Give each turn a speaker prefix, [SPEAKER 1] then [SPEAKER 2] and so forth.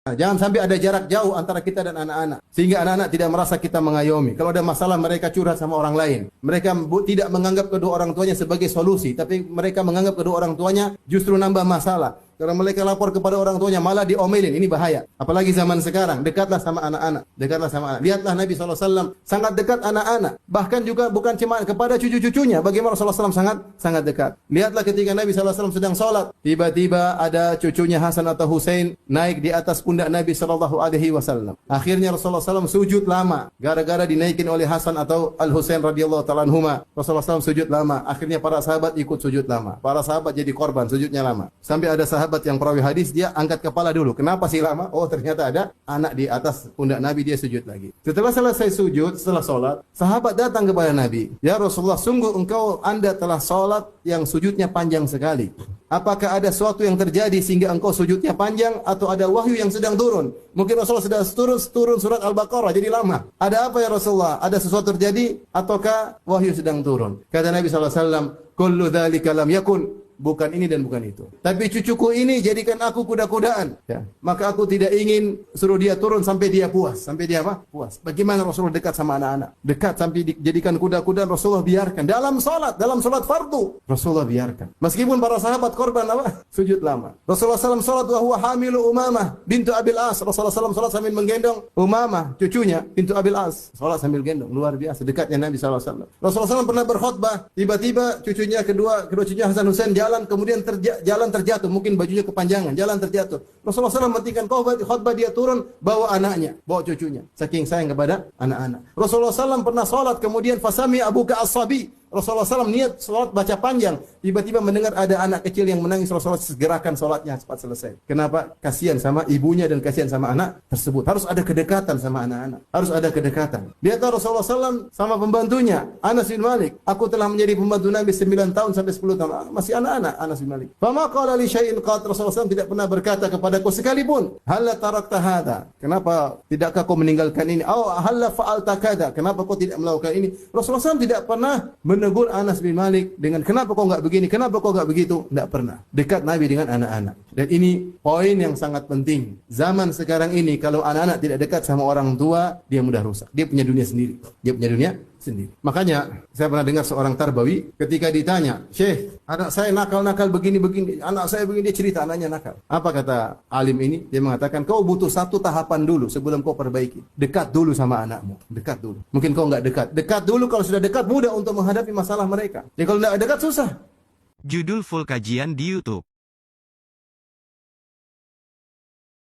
[SPEAKER 1] Nah, jangan sampai ada jarak jauh antara kita dan anak-anak, sehingga anak-anak tidak merasa kita mengayomi. Kalau ada masalah, mereka curhat sama orang lain. Mereka tidak menganggap kedua orang tuanya sebagai solusi, tapi mereka menganggap kedua orang tuanya justru nambah masalah. Kalau mereka lapor kepada orang tuanya malah diomelin, ini bahaya. Apalagi zaman sekarang, dekatlah sama anak-anak. Dekatlah sama anak. Lihatlah Nabi SAW sangat dekat anak-anak. Bahkan juga bukan cuma kepada cucu-cucunya. Bagaimana Rasulullah SAW sangat dekat. Lihatlah ketika Nabi SAW sedang sholat. Tiba-tiba ada cucunya Hasan atau Husain naik di atas pundak Nabi SAW. Akhirnya Rasulullah SAW sujud lama. Gara-gara dinaikin oleh Hasan atau Al-Husain radhiyallahu ta'ala anhuma. Rasulullah SAW sujud lama. Akhirnya para sahabat ikut sujud lama. Para sahabat jadi korban, sujudnya lama. Sampai ada sahabat yang perawi hadis, dia angkat kepala dulu. Kenapa sih lama? Oh, ternyata ada anak di atas pundak Nabi, dia sujud lagi. Setelah selesai sujud, setelah sholat, sahabat datang kepada Nabi. Ya Rasulullah, sungguh Anda telah sholat yang sujudnya panjang sekali. Apakah ada sesuatu yang terjadi sehingga engkau sujudnya panjang, atau ada wahyu yang sedang turun? Mungkin Rasulullah sedang turun surat Al-Baqarah, jadi lama. Ada apa ya Rasulullah? Ada sesuatu terjadi, ataukah wahyu sedang turun? Kata Nabi SAW, kullu dzalika lam yakun. Bukan ini dan bukan itu. Tapi cucuku ini jadikan aku kuda-kudaan. Ya. Maka aku tidak ingin suruh dia turun sampai dia puas. Sampai dia apa? Puas. Bagaimana Rasulullah dekat sama anak-anak? Dekat sampai dijadikan kuda-kudaan, Rasulullah biarkan. Dalam salat fardu, Rasulullah biarkan. Meskipun para sahabat korban apa? Sujud lama. Rasulullah SAW salat wa huwa hamilu Umamah bintu Abil As. Rasulullah SAW salat sambil menggendong Umamah, cucunya bintu Abil As. Salat sambil gendong. Luar biasa dekatnya Nabi SAW. Rasulullah SAW pernah berkhutbah. Tiba-tiba cucunya kedua cucunya Hasan Husain jalan, kemudian jalan terjatuh, mungkin bajunya kepanjangan, jalan terjatuh. Rasulullah SAW menghentikan khutbah, dia turun, bawa anaknya, bawa cucunya, saking sayang kepada anak-anak. Rasulullah SAW pernah sholat, kemudian fasami abuka as-sabi. Rasulullah SAW niat sholat baca panjang, tiba-tiba mendengar ada anak kecil yang menangis. Rasulullah segerakan sholatnya cepat selesai. Kenapa? Kasihan sama ibunya dan kasihan sama anak tersebut. Harus ada kedekatan sama anak-anak. Harus ada kedekatan. Dia tahu Rasulullah SAW sama pembantunya Anas bin Malik. Aku telah menjadi pembantu Nabi 9 tahun sampai 10 tahun. Masih anak-anak Anas bin Malik. Fama qala li syai'in qat. Rasulullah SAW tidak pernah berkata kepadaku sekalipun, halla tarakta hadha. Kenapa tidakkah kau meninggalkan ini? Au halla fa'alta kada. Kenapa kau tidak melakukan ini? Rasulullah SAW tidak pernah menegur Anas bin Malik dengan kenapa kau enggak begini, kenapa kau enggak begitu. Tidak pernah. Dekat Nabi dengan anak-anak. Dan ini poin yang sangat penting. Zaman sekarang ini kalau anak-anak tidak dekat sama orang tua, dia mudah rusak. Dia punya dunia sendiri. Sendiri. Makanya saya pernah dengar seorang tarbawi ketika ditanya, "Syekh, anak saya nakal-nakal begini-begini, anak saya begini," dia cerita anaknya nakal. Apa kata alim ini? Dia mengatakan, "Kau butuh satu tahapan dulu sebelum kau perbaiki. Dekat dulu sama anakmu, dekat dulu. Mungkin kau enggak dekat. Dekat dulu, kalau sudah dekat mudah untuk menghadapi masalah mereka. Ya kalau enggak dekat susah."
[SPEAKER 2] Judul full kajian di YouTube.